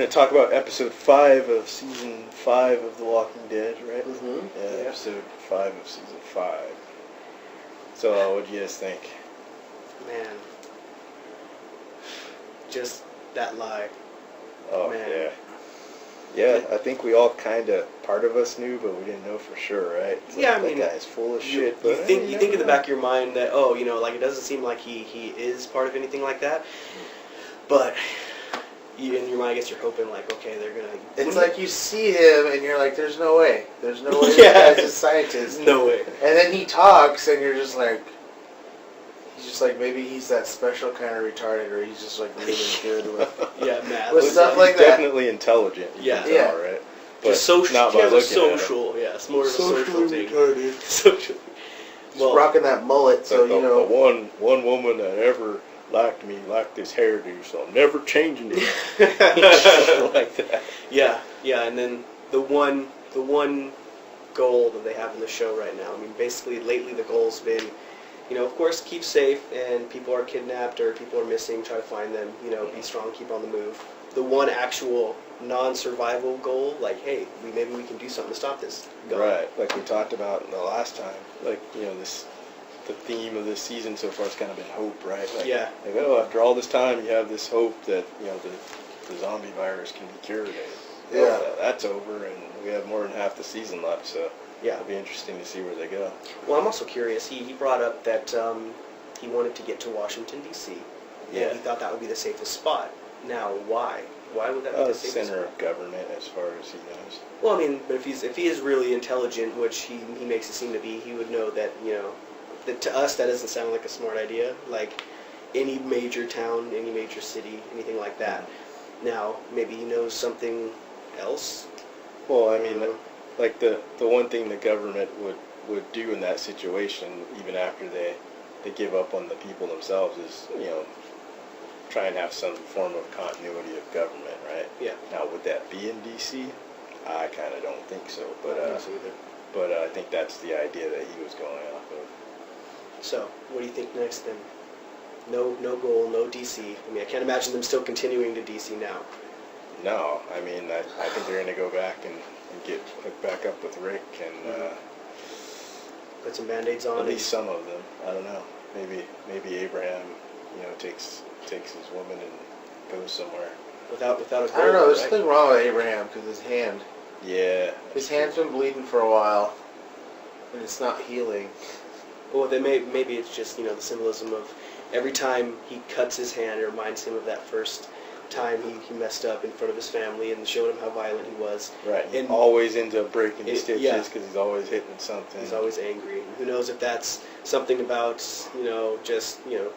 going to talk about episode 5 of season 5 of The Walking Dead, right? Mm-hmm. Yeah, episode 5 of season 5. So, what do you guys think? Man. Just that lie. Oh, Man. yeah. Yeah, I think we all kind of, part of us knew, but we didn't know for sure, right? It's Yeah, like, I mean, that guy's full of shit. You But think in the back of your mind that, oh, you know, like it doesn't seem like he is part of anything like that. But in your mind, I guess you're hoping like, okay, they're gonna. It's like you see him and you're like, there's no way. There's no way Yeah. this guy's a scientist. No way. And then he talks and you're just like, he's just like, maybe he's that special kind of retarded, or he's just like really good with Yeah, math. with stuff like that. Definitely intelligent. You Yeah. can tell, right? But Just social. not He by has a looking at him. social. Yeah, it's more of a social socially thing. retarded. Socially. Just rocking that mullet, so Like you know. the one woman that ever liked me liked this hairdo, so I'm never changing it. Like that. Yeah, and then the one goal that they have in the show right now. I mean, basically, lately the goal's been, you know, of course, keep safe, and people are kidnapped or people are missing, try to find them. You know, be strong, keep on the move. The one actual non-survival goal, like, hey, maybe we can do something to stop this. Right, like we talked about in the last time. Like, you know, the theme of this season so far has kind of been hope, right? Like, Yeah. Like, oh, after all this time, you have this hope that, you know, the zombie virus can be cured. And, Yeah. that's over, and we have more than half the season left, so Yeah. it'll be interesting to see where they go. Well, I'm also curious. He brought up that he wanted to get to Washington, D.C. Yeah. And he thought that would be the safest spot. Now, why? Why would that be the safest Center spot? of government, as far as he knows. Well, I mean, but if he is really intelligent, which he makes it seem to be, he would know that, you know, that to us that doesn't sound like a smart idea. Like any major town, any major city, anything like that. Now, maybe he knows something else. Well, I mean, like the one thing the government would do in that situation, even after they give up on the people themselves, is, you know, try and have some form of continuity of government, right? Yeah. Now, would that be in D.C.? I kind of don't think so, but I don't think so either. but I think that's the idea that he was going off of. So, what do you think next then? No goal, no DC. I mean, I can't imagine them still continuing to DC now. No, I mean, I think they're going to go back and get hooked back up with Rick and Put some band-aids on. at least some of them. I don't know. Maybe Abraham, you know, takes his woman and goes somewhere. Without a goal. I don't know. There's right? something wrong with Abraham because his hand. Yeah. His hand's been bleeding for a while, and it's not healing. Well, then maybe it's just, you know, the symbolism of every time he cuts his hand, it reminds him of that first time he messed up in front of his family and showed him how violent he was. Right. He And always ends up breaking the stitches yeah. because he's always hitting something. he's always angry. And who knows if that's something about, you know, just, you know,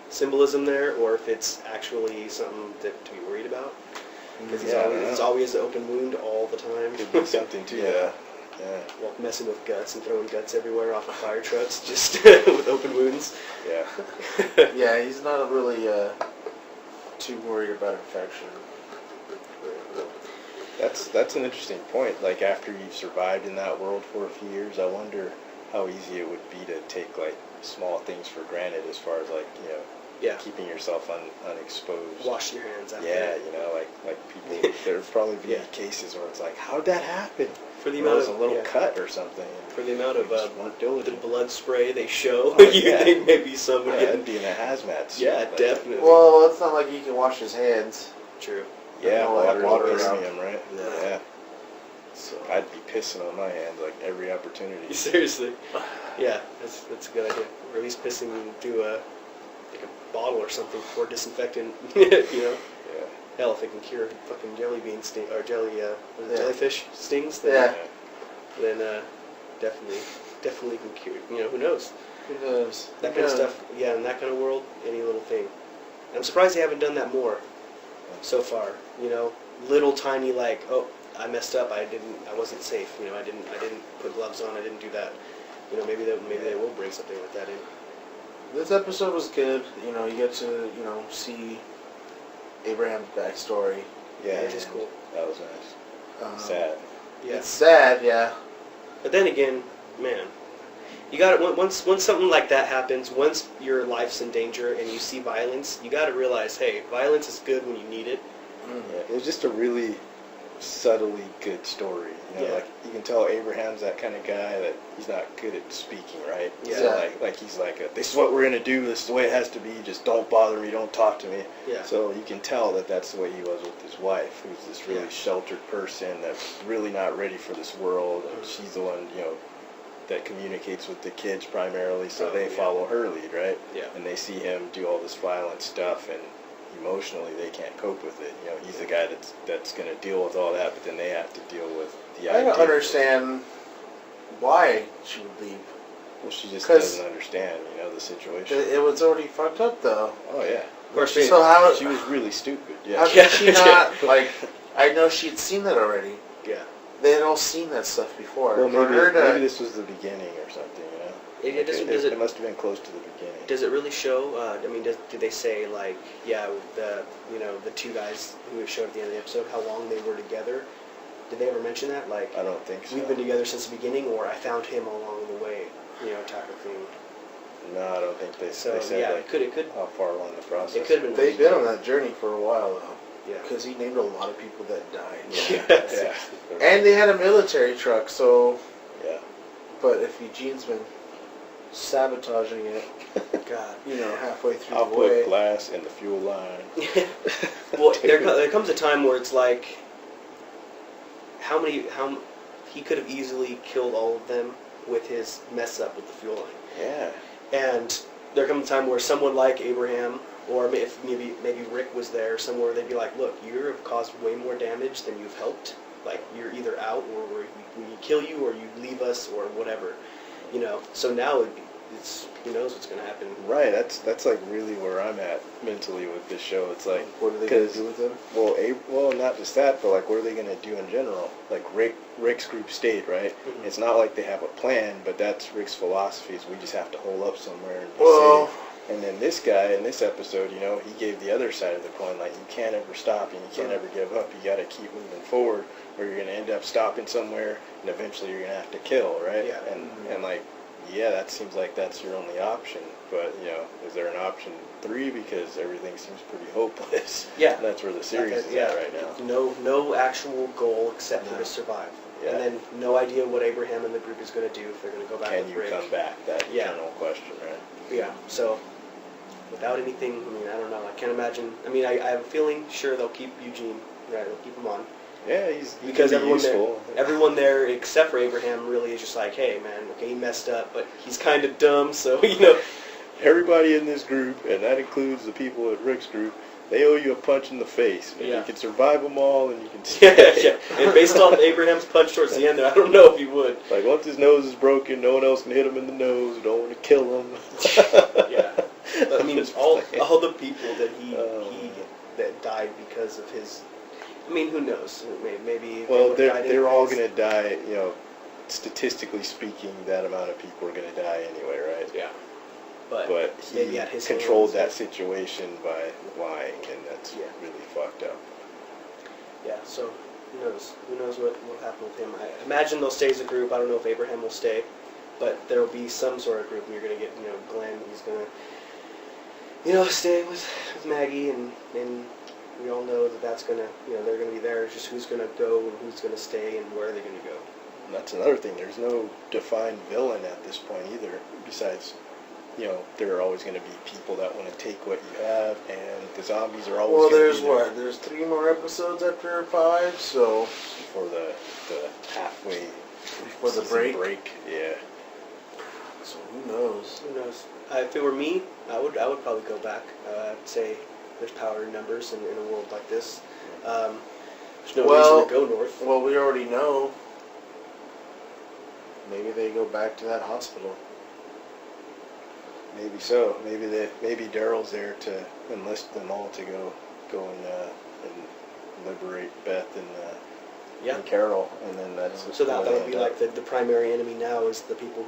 symbolism there, or if it's actually something to be worried about. Because Yeah, I don't he's know. always an open wound all the time. Could be something to that. Yeah. Well, messing with guts and throwing guts everywhere off of fire trucks, just with open wounds. Yeah. Yeah, he's not really too worried about infection. That's an interesting point. Like, after you've survived in that world for a few years, I wonder how easy it would be to take, like, small things for granted as far as, like, you know, Yeah. keeping yourself unexposed. Wash your hands after. Yeah, you know, like people, there'd probably be Yeah. cases where it's like, how'd that happen? For the Well, amount it was of a little yeah. cut or something. For the amount of You just weren't the diligent. blood spray they show, Oh, you yeah. think maybe someone Yeah, getting I'd be in a hazmat suit. Yeah, like, definitely. Well, it's not like he can wash his hands. true. Yeah, All that water water around around. him, right? Yeah. Yeah. So I'd be pissing on my hands like every opportunity. Seriously. Yeah, that's a good idea. Or at least pissing into a bottle or something for disinfectant. You know. Yeah. Hell, if it can cure fucking jelly bean sting or Yeah. jellyfish stings, Yeah. then definitely can cure. You know, who knows? who knows? That kind of stuff. Yeah, in that kind of world, any little thing. I'm surprised they haven't done that more so far. You know, little tiny like, oh, I messed up. I wasn't safe. You know, I didn't put gloves on. I didn't do that. You know, maybe they will bring something like that in. This episode was good. You know, you get to see Abraham's backstory. Yeah, Which is cool. That was nice. Um, Sad. Yeah. It's sad, yeah. But then again, man, you got to once something like that happens, once your life's in danger and you see violence, you got to realize, hey, violence is good when you need it, Yeah, it was just a really subtly good story. You know, Yeah. like you can tell Abraham's that kind of guy that he's not good at speaking, right? Yeah. So like he's like, this is what we're gonna do. This is the way it has to be. Just don't bother me. Don't talk to me. Yeah. So you can tell that that's the way he was with his wife, who's this really Yeah. sheltered person that's really not ready for this world, and Mhm. she's the one, that communicates with the kids primarily, so Oh, they yeah. follow her lead, right? Yeah. And they see him do all this violent stuff, and emotionally they can't cope with it. He's the guy that's going to deal with all that, but then they have to deal with the I idea. don't understand why she would leave. Well, she just 'Cause doesn't understand, the situation. It was already fucked up though. Oh yeah. Of course, So how She was really stupid. how Yeah. could she not like? I know she'd seen that already. Yeah. They had all seen that stuff before. Well, For maybe, her to, maybe this was the beginning or something. It doesn't. It, Does it it? must have been close to the beginning. Does it really show? I mean, do they say like, yeah, the two guys who showed at the end of the episode, how long they were together? Did they ever mention that? Like, I don't think so. we've been together since the beginning, or I found him along the way, type of thing. No, I don't think they So said yeah, like it could. how far along the process. It could have been. they've been on that journey for a while though, Yeah. because he named a lot of people that died. Yeah. Yes. Yeah. And they had a military truck, so. Yeah. But if Eugene's been sabotaging it, God. halfway through I'll the put way. glass in the fuel line. Well, there comes a time where it's like, how he could have easily killed all of them with his mess up with the fuel line. Yeah. And there comes a time where someone like Abraham, or if maybe Rick was there somewhere, they'd be like, look, you have caused way more damage than you've helped. Like, you're either out, or we kill you, or you leave us, or whatever. So now it's who knows what's going to happen. Right. That's like really where I'm at mentally with this show. It's like, What are they going to 'cause- do with him? well, not just that, but like, what are they gonna do in general? Like Rick's group stayed, right? Mhm. It's not like they have a plan, but that's Rick's philosophy. Is we just have to hole up somewhere and be Well, safe. And then this guy in this episode, he gave the other side of the coin. Like, you can't ever stop and you can't ever give up. You got to keep moving forward, or you're gonna end up stopping somewhere, and eventually you're gonna have to kill, right? Yeah. And like, yeah, that seems like that's your only option. But is there an option 3? Because everything seems pretty hopeless. Yeah. And that's where the series is at right now. No actual goal except for No. to survive. Yeah. And then no idea what Abraham and the group is going to do, if they're going to go back Can with you Rick. come back? That Yeah. eternal question, right? Yeah. So without anything, I don't know. I can't imagine. I have a feeling, sure, they'll keep Eugene. Right, they'll keep him on. Yeah, he Because can be everyone there, except for Abraham, really is just like, hey, man, okay, he messed up, but he's kind of dumb, so, Everybody in this group, and that includes the people at Rick's group, they owe you a punch in the face. And Yeah. you can survive them all, and you can yeah, stay. yeah. And based on Abraham's punch towards the end there, I don't know if he would. Like, once his nose is broken, no one else can hit him in the nose. You don't want to kill him. Yeah. But, all the people that he Oh. that died because of his, who knows? Maybe. Well, they would've died they're all anyways. going to die, statistically speaking, that amount of people are going to die anyway, right? Yeah. But He maybe at his controlled hands, that situation by lying, and that's Yeah. really fucked up. Yeah, so who knows? Who knows what will happen with him? I imagine they'll stay as a group. I don't know if Abraham will stay, but there will be some sort of group, and you're going to get, Glenn, he's going to, stay with Maggie, and we all know that's going to, they're going to be there. It's just who's going to go and who's going to stay and where are they going to go. And that's another thing. There's no defined villain at this point either, besides, there are always going to be people that want to take what you have, and the zombies are always well, going there's to be there. what? There's 3 more episodes after 5, so For the halfway before the season break. Yeah. So who knows? Who knows? If it were me, I would probably go back. I'd say there's power in numbers in a world like this. There's no reason to go north. Well, we already know. Maybe they go back to that hospital. Maybe so. Maybe Daryl's there to enlist them all to go and liberate Beth and Carol, and then that's So that where would they be end like up. the primary enemy now is the people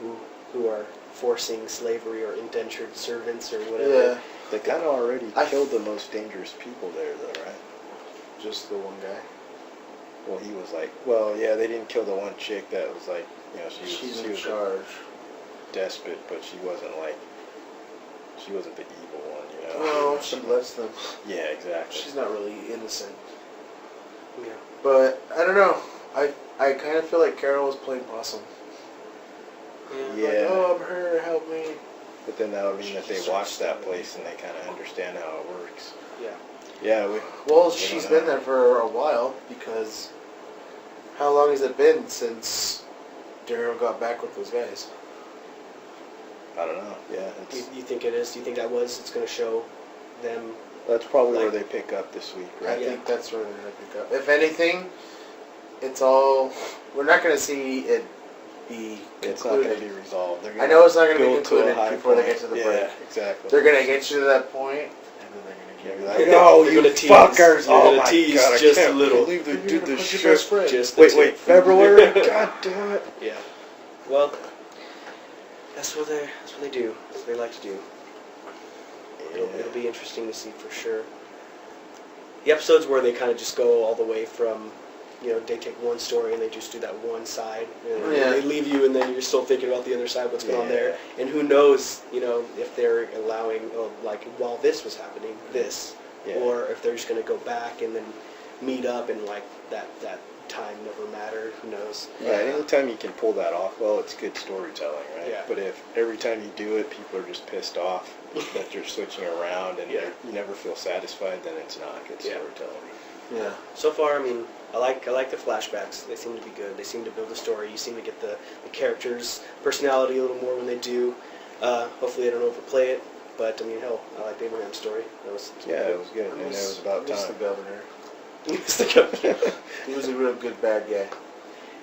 who are forcing slavery or indentured servants or whatever. Yeah, They kind of already I- killed the most dangerous people there, though, right? just the one guy. Well, he was like, well, yeah, they didn't kill the one chick that was like, She's she in was charge. a despot, but she wasn't the evil one, Well, she lets them. Yeah, exactly. She's not really innocent. Yeah. But I don't know. I kind of feel like Carol was playing possum. Yeah. Like, oh, I'm her, help me. But then that would mean that they watch that place and they kind of understand how it works. Yeah. Yeah, Well, we she's don't been know. there for a while because how long has it been since Daryl got back with those guys? I don't know. Yeah, You think it is? Do you think it's going to show them? that's probably where like- they pick up this week, I right? think that's where they're going to pick up. If anything, it's all... We're not going to see it be It's not going concluded. to be resolved. They're I know it's not going to be build to a concluded high before they point. get to the yeah, break. exactly. They're going to get you to that point, and then they're going to You'll give be you like, that. no, They're you gonna tease. fuckers! They're Oh gonna my tease god, I just a can't little. believe they You're did gonna this put your best shit. friend. Just the Wait, two. February? God damn it! Yeah. Well, that's what they do. That's what they like to do. It'll be interesting to see for sure. The episodes where they kind of just go all the way from, they take one story and they just do that one side. And Yeah. they leave you and then you're still thinking about the other side, what's going on there. Yeah. And who knows, if they're allowing, like, while this was happening, this. Yeah. Or if they're just going to go back and then meet up and, like, that time never mattered. Who knows? Yeah, anytime you can pull that off, well, it's good storytelling, right? Yeah. But if every time you do it, people are just pissed off that you're switching around and Yeah. you never feel satisfied, then it's not good Yeah. storytelling. Yeah. So far, I mean, I like the flashbacks. They seem to be good. They seem to build a story. You seem to get the characters' personality a little more when they do. Hopefully, they don't overplay it. But I mean, hell, I liked Abraham's story. That was Yeah, it was good, and it was about Just the time. governor. yeah, He was a real good bad guy.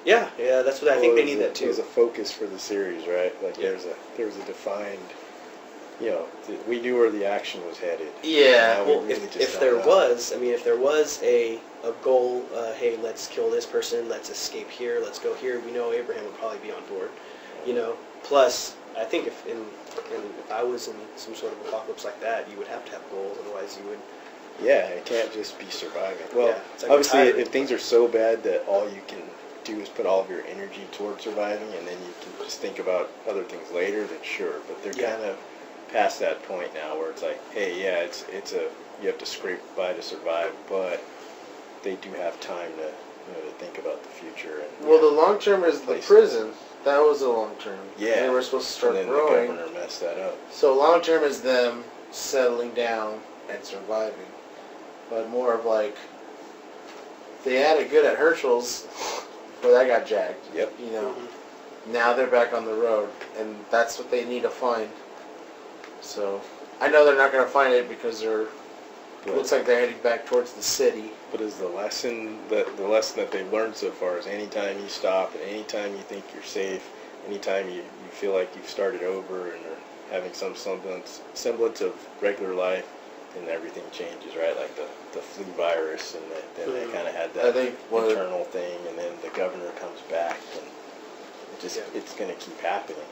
yeah. That's what I think they need that It too. was a focus for the series, right? Like Yeah. there was a defined, we knew where the action was headed. Yeah. Now we Well, really just if don't there know. was, I mean, if there was a goal, hey, let's kill this person, let's escape here, let's go here, we know Abraham would probably be on board. Plus, I think if I was in some sort of apocalypse like that, you would have to have goals, otherwise you would. Yeah, it can't just be surviving. Well, Yeah, it's like obviously, retiring. if things are so bad that all you can do is put all of your energy towards surviving, and then you can just think about other things later, then sure. But they're Yeah. kind of past that point now, where it's like, hey, yeah, you have to scrape by to survive, but they do have time to to think about the future. And Well, the long term is the Place. prison. That was the long term. Yeah. They were supposed to start and then growing. the governor messed that up. So long term is them settling down and surviving. But more of like, they had it good at Herschel's before that got jacked. Yep. Now they're back on the road, and that's what they need to find. So I know they're not going to find it because it looks like they're heading back towards the city. But is the lesson that they've learned so far is anytime you stop and anytime you think you're safe, anytime you feel like you've started over and are having some semblance of regular life, then everything changes, right? Like the flu virus, and then they kind of had I that think internal thing, and then the governor comes back, and Yeah. it's going to keep happening.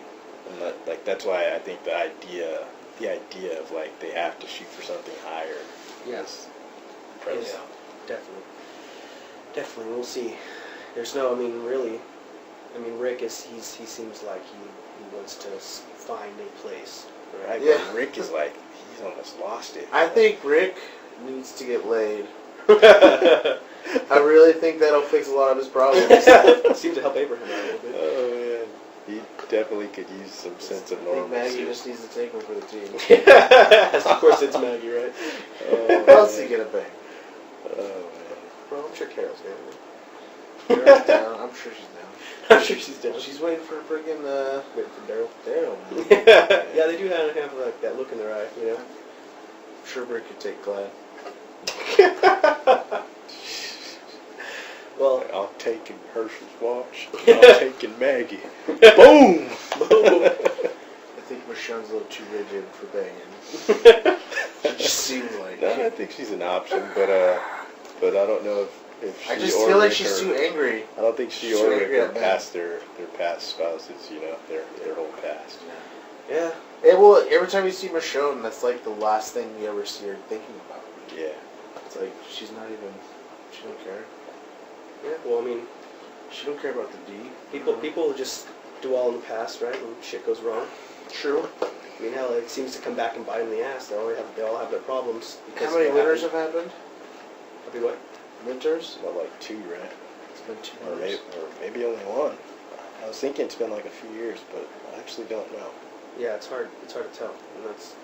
And that's why I think the idea of like they have to shoot for something higher. Yes. Present. Yeah, definitely. We'll see. There's no, Rick he seems like he wants to find a place. Right, Yeah. but Rick is like, he's almost lost it. I think Rick needs to get laid. I really think that'll fix a lot of his problems. Seems to help Abraham out a little bit. Oh man, he definitely could use some sense of I think Maggie normalcy. just needs to take him for the team. Of course it's Maggie, right? Who else he gonna bang? Oh Well, I'm sure Carol's down. Carol's down. I'm sure she's down. I'm sure she's down. She's waiting for friggin' waiting for Daryl. Daryl. Yeah, they do have like that look in their eye, I'm sure Rick could take Glad. Well, man. I'm taking Herschel's watch. And I'm taking Maggie. Boom! I think Michonne's a little too rigid for banging. She just seems like. No, I think she's an option, but I don't know if she I just or feel like Rick she's are- too angry. I don't think she she's or too Rick angry are at men. past their past spouses. Their whole past. yeah. Well, every time you see Michonne, that's like the last thing you ever see her thinking about. Yeah. It's like she don't care. Yeah, well, She don't care about the D. people just dwell in the past, right? When shit goes wrong. True. Hell, it seems to come back and bite them in the ass. They all have their problems. How many winners have happened? Have what? winters? Well, like 2, right? It's been 2 Or years. maybe only 1. I was thinking it's been like a few years, but I actually don't know. Yeah, it's hard. It's hard to tell, and that's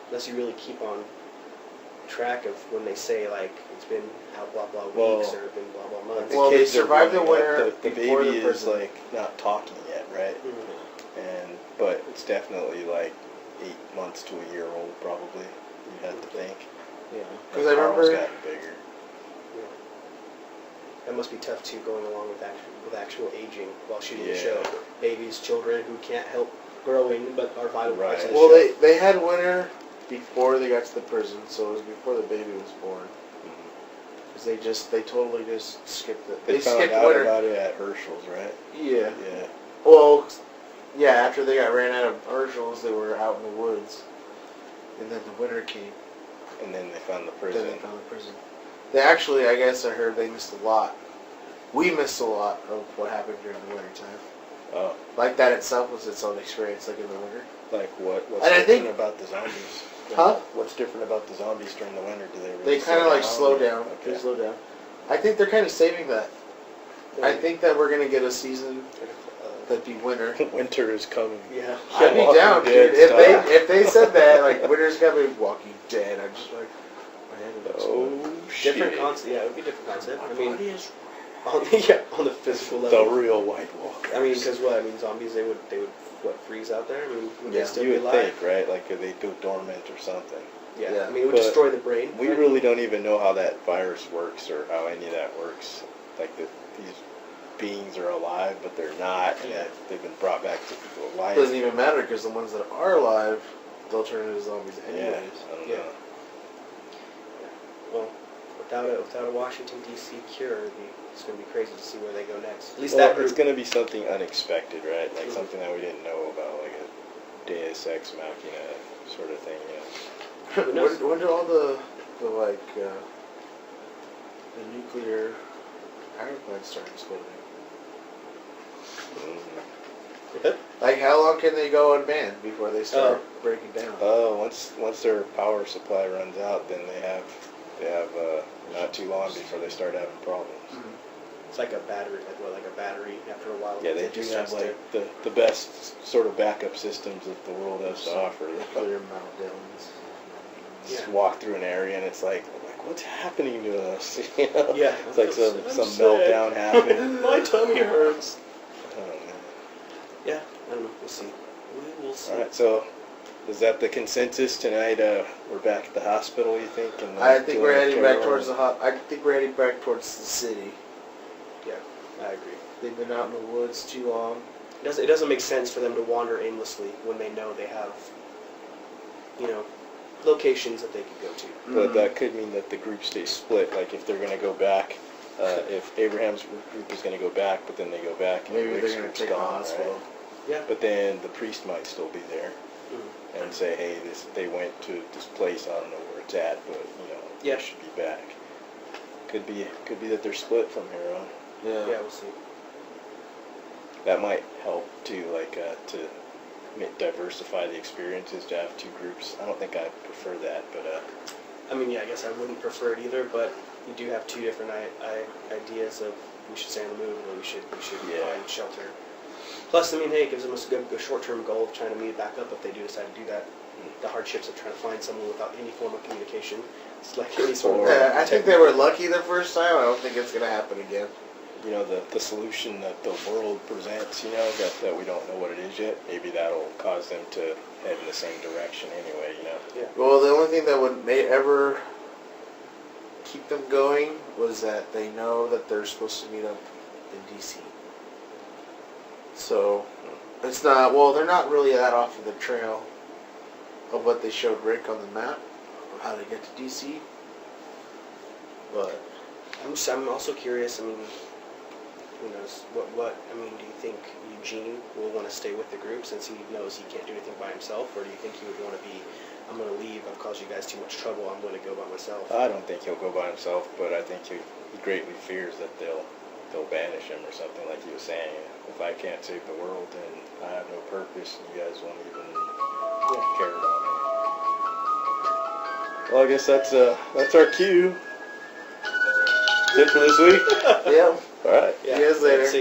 unless you really keep on track of when they say like it's been out blah blah Well, weeks or been blah blah months. Well, they kids are survived the growing up. winter The before baby the is prison. like not talking yet, right? Mhm. But it's definitely like 8 months to a year old, probably. You'd have to think. Yeah. And Because I Carl's remember. gotten bigger. Yeah. That must be tough too, going along with actual aging while shooting the Yeah. show. Babies, children who can't help growing but are vital parts of the Well, show. they had winter before they got to the prison, so it was before the baby was born. Mhm. Because they totally just skipped it. They found skipped out winter. about it at Herschel's, right? Yeah. Yeah. Well, yeah. After they got ran out of Herschel's, they were out in the woods, and then the winter came. And then they found the Then prison. they found the prison. They actually, I guess I heard they missed a lot. We missed a lot of what happened during the winter time. Oh, Like that itself was its own experience, like in the winter. like what? What's And I different think- about the zombies? Huh? What's different about the zombies during the winter? Do they really They kind of like slow down. Okay. They slow down. I think they're kind of saving that. I think that we're gonna get a season that'd be winter. Winter is coming. Yeah. I'd be Walking down, Dead dude. style. If they said that, like winter's coming, Walking Dead, I'm just like, my head would explode. Oh shit! Different concept. Yeah, it would be a different concept. I mean, body is on the physical The level. real White Walker. I mean, because what? I mean, zombies. They would what freeze out there? I mean, would Yeah, they still you be would alive? think, right? Like they go dormant or something. Yeah. Yeah. I mean, it would But destroy the brain. We really don't even know how that virus works or how any of that works. Like these beings are alive, but they're not, and Yeah. they've been brought back to life. It doesn't even matter because the ones that are alive, they'll turn into zombies Yeah, anyways. I don't Yeah. know. Well, without a Washington D.C. cure, it's going to be crazy to see where they go next. At least Well, that group. it's going to be something unexpected, right? Like Mhm. something that we didn't know about, like a Deus Ex Machina sort of thing. Yeah. Who knows? when do all the nuclear power plants start exploding? Mhm. Like how long can they go unmanned before they start breaking down? Oh, once their power supply runs out, then they have not too long before they start having problems. It's like a battery, after a while. Yeah, they it do just have starts like the best sort of backup systems that the world has to offer. Nuclear meltdowns. Just Yeah. walk through an area and it's like what's happening to us? You know? Yeah. It's like I'm some sick. meltdown happened. My tummy hurts. Oh, man. Yeah, I don't know. We'll see. We will see. All right, so is that the consensus tonight? We're back at the hospital, you think? And I think we're doing heading back payroll? towards I think we're heading back towards the city. Yeah, I agree. They've been out in the woods too long. It doesn't make sense for them to wander aimlessly when they know they have, locations that they could go to. But that could mean that the group stays split. Like if they're going to go back, if Abraham's group is going to go back, but then they go back and Maybe Rick's they're going group's to take the gone, hospital. right? Yeah. But then the priest might still be there Mhm. and say, hey, they went to this place. I don't know where it's at, but Yeah. they should be back. Could be that they're split from here on. Yeah. Yeah, we'll see. That might help too, like to diversify the experiences, to have two groups. I don't think I prefer that, but I mean, yeah, I guess I wouldn't prefer it either, but you do have two different ideas of we should stay on the move or we should Yeah. find shelter. Plus, I mean, hey, it gives them a short-term goal of trying to meet it back up if they do decide to do that. The hardships of trying to find someone without any form of communication. It's like any sort of... Yeah, I think they were lucky the first time. I don't think it's going to happen again. the solution that the world presents, that we don't know what it is yet, maybe that'll cause them to head in the same direction anyway, Yeah. Well, the only thing that would ever keep them going was that they know that they're supposed to meet up in D.C. So, it's not, well, they're not really that off of the trail of what they showed Rick on the map of how to get to D.C. But, I'm also curious, I mean, who knows, I mean, do you think Eugene will want to stay with the group since he knows he can't do anything by himself, or do you think he would want to be, I'm going to leave, I've caused you guys too much trouble, I'm going to go by myself? I don't think he'll go by himself, but I think he greatly fears that they'll banish him or something, like he was saying. If I can't save the world, then I have no purpose, and you guys won't even care about me. Well, I guess that's our cue. That's it for this week? Yep. All right. Yeah. See you guys later. See you.